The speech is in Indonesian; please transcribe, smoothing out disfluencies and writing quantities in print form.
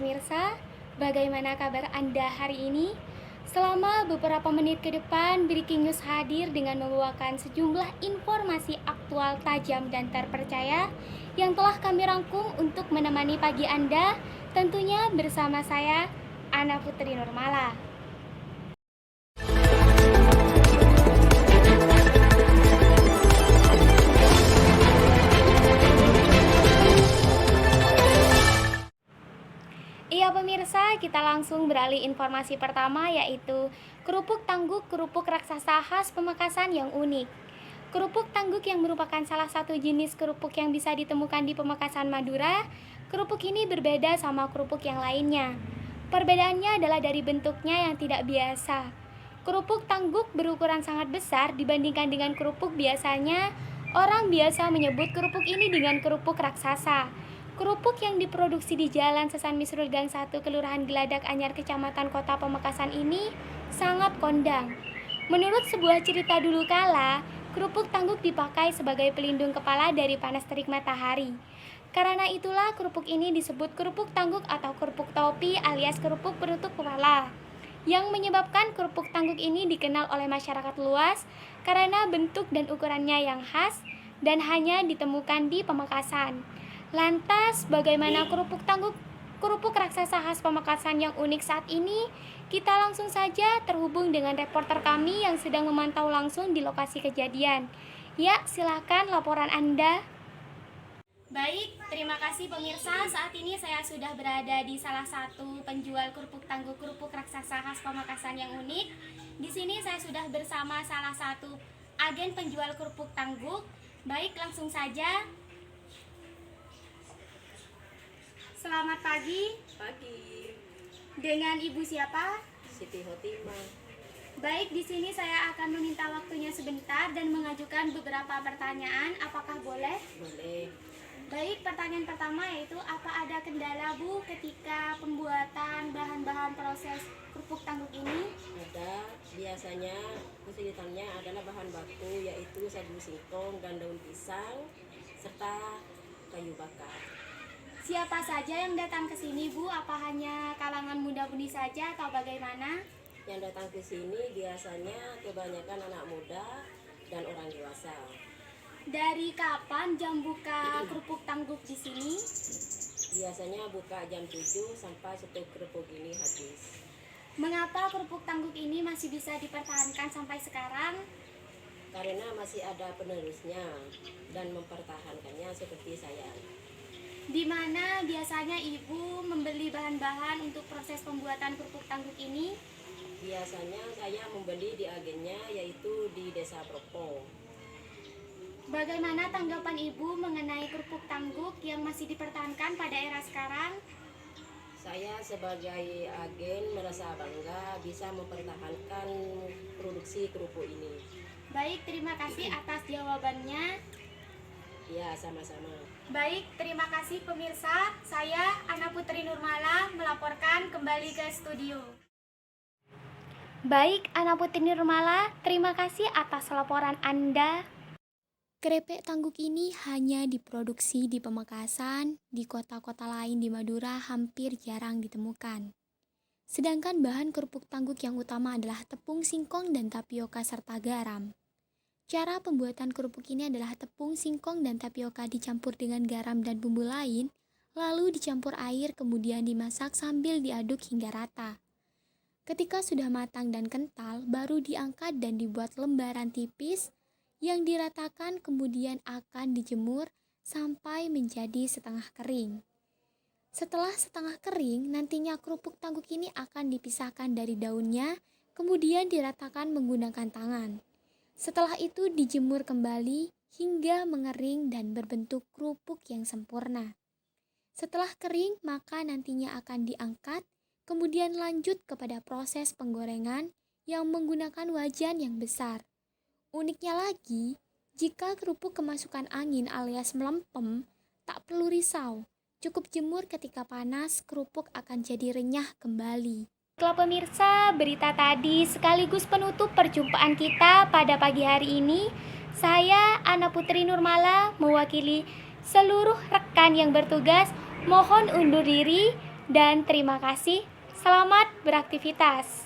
pemirsa, bagaimana kabar Anda hari ini? Selama beberapa menit ke depan, Breaking News hadir dengan membawakan sejumlah informasi aktual, tajam, dan terpercaya yang telah kami rangkum untuk menemani pagi Anda, tentunya bersama saya, Ana Putri Nurmala. Iya pemirsa, kita langsung beralih informasi pertama, yaitu kerupuk tangguk kerupuk raksasa khas Pamekasan yang unik. Kerupuk tangguk yang merupakan salah satu jenis kerupuk yang bisa ditemukan di Pamekasan, Madura. Kerupuk ini berbeda sama kerupuk yang lainnya. Perbedaannya adalah dari bentuknya yang tidak biasa. Kerupuk tangguk berukuran sangat besar dibandingkan dengan kerupuk biasanya. Orang biasa menyebut kerupuk ini dengan kerupuk raksasa. Kerupuk yang diproduksi di Jalan Sesan Misrul Gang 1, Kelurahan Geladak Anyar, Kecamatan Kota Pamekasan ini sangat kondang. Menurut sebuah cerita dulu kala, kerupuk tangguk dipakai sebagai pelindung kepala dari panas terik matahari. Karena itulah kerupuk ini disebut kerupuk tangguk atau kerupuk topi alias kerupuk penutup kepala. Yang menyebabkan kerupuk tangguk ini dikenal oleh masyarakat luas karena bentuk dan ukurannya yang khas dan hanya ditemukan di Pamekasan. Lantas, bagaimana kerupuk tangguk kerupuk raksasa khas Pamekasan yang unik saat ini? Kita langsung saja terhubung dengan reporter kami yang sedang memantau langsung di lokasi kejadian. Ya, silakan laporan Anda. Baik, terima kasih pemirsa. Saat ini saya sudah berada di salah satu penjual kerupuk tangguk kerupuk raksasa khas Pamekasan yang unik. Di sini saya sudah bersama salah satu agen penjual kerupuk tangguk. Baik, langsung saja. Selamat pagi. Pagi, Dengan Ibu siapa? Siti Hotimah. Baik, di sini saya akan meminta waktunya sebentar dan mengajukan beberapa pertanyaan. Apakah boleh? Boleh. Baik, pertanyaan pertama yaitu apa ada kendala Bu ketika pembuatan bahan-bahan proses kerupuk tangguk ini? Ada biasanya kesulitannya adalah bahan baku yaitu sagu singkong dan daun pisang serta kayu bakar. Siapa saja yang datang ke sini Bu? Apa hanya kalangan muda-mudi saja atau bagaimana? Yang datang ke sini biasanya kebanyakan anak muda dan orang dewasa. Dari kapan jam buka kerupuk tangguk di sini? Biasanya buka jam 7 sampai stok kerupuk ini habis. Mengapa kerupuk tangguk ini masih bisa dipertahankan sampai sekarang? Karena masih ada penerusnya dan mempertahankannya seperti saya. Di mana biasanya Ibu membeli bahan-bahan untuk proses pembuatan kerupuk tangguk ini? Biasanya saya membeli di agennya yaitu di Desa Propo. Bagaimana tanggapan Ibu mengenai kerupuk tangguk yang masih dipertahankan pada era sekarang? Saya sebagai agen merasa bangga bisa mempertahankan produksi kerupuk ini. Baik, terima kasih atas jawabannya. Ya, sama-sama. Baik, terima kasih pemirsa. Saya Ana Putri Nurmala melaporkan kembali ke studio. Baik, Ana Putri Nurmala, terima kasih atas laporan Anda. Kerepek tangguk ini hanya diproduksi di Pamekasan, di kota-kota lain di Madura hampir jarang ditemukan. Sedangkan bahan kerupuk tangguk yang utama adalah tepung singkong dan tapioka serta garam. Cara pembuatan kerupuk ini adalah tepung singkong dan tapioka dicampur dengan garam dan bumbu lain, lalu dicampur air kemudian dimasak sambil diaduk hingga rata. Ketika sudah matang dan kental, baru diangkat dan dibuat lembaran tipis yang diratakan kemudian akan dijemur sampai menjadi setengah kering. Setelah setengah kering, nantinya kerupuk tangguk ini akan dipisahkan dari daunnya, kemudian diratakan menggunakan tangan. Setelah itu dijemur kembali hingga mengering dan berbentuk kerupuk yang sempurna. Setelah kering, maka nantinya akan diangkat, kemudian lanjut kepada proses penggorengan yang menggunakan wajan yang besar. Uniknya lagi, jika kerupuk kemasukan angin alias melempem, tak perlu risau. Cukup jemur ketika panas, kerupuk akan jadi renyah kembali. Baiklah pemirsa, berita tadi sekaligus penutup perjumpaan kita pada pagi hari ini. Saya Ana Putri Nurmala mewakili seluruh rekan yang bertugas mohon undur diri. Dan terima kasih. Selamat beraktivitas.